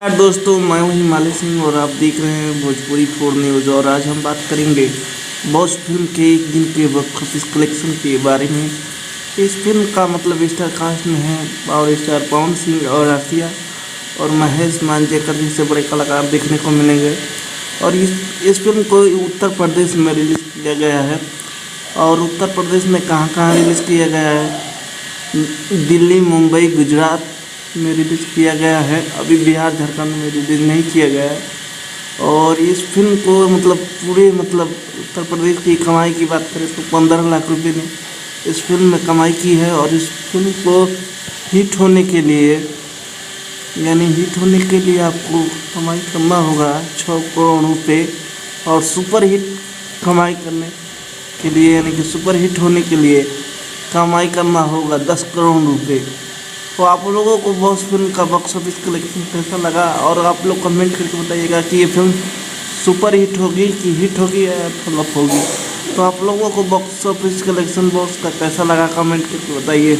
नमस्कार दोस्तों, मैं हूं हिमालय सिंह और आप देख रहे हैं भोजपुरी 4 न्यूज़। और आज हम बात करेंगे बॉस फिल्म के एक दिन के बॉक्स ऑफिस कलेक्शन के बारे में। इस फिल्म का मतलब स्टार कास्ट में है पावर स्टार पवन सिंह और आसिया और महेश मांजरेकर जैसे बड़े कलाकार देखने को मिलेंगे। और इस फिल्म को उत्तर प्रदेश में रिलीज़ किया गया है। और उत्तर प्रदेश में कहाँ कहाँ रिलीज़ किया गया है? दिल्ली, मुंबई, गुजरात में रिलीज़ किया गया है। अभी बिहार, झारखंड में रिलीज़ नहीं किया गया है। और इस फिल्म को पूरे उत्तर प्रदेश की कमाई की बात करें तो 15 लाख रुपए ने इस फिल्म में कमाई की है। और इस फिल्म को हिट होने के लिए आपको कमाई करना होगा 6 करोड़ रुपये। और सुपर हिट कमाई करने के लिए सुपर हिट होने के लिए कमाई करना होगा 10 करोड़ रुपये। तो आप लोगों को बॉस फिल्म का बॉक्स ऑफिस कलेक्शन कैसा लगा? और आप लोग कमेंट करके बताइएगा कि ये फिल्म सुपर हिट होगी कि हिट होगी या फ्लॉप होगी। तो आप लोगों को बॉक्स ऑफिस कलेक्शन बॉक्स का कैसा लगा कमेंट करके बताइए।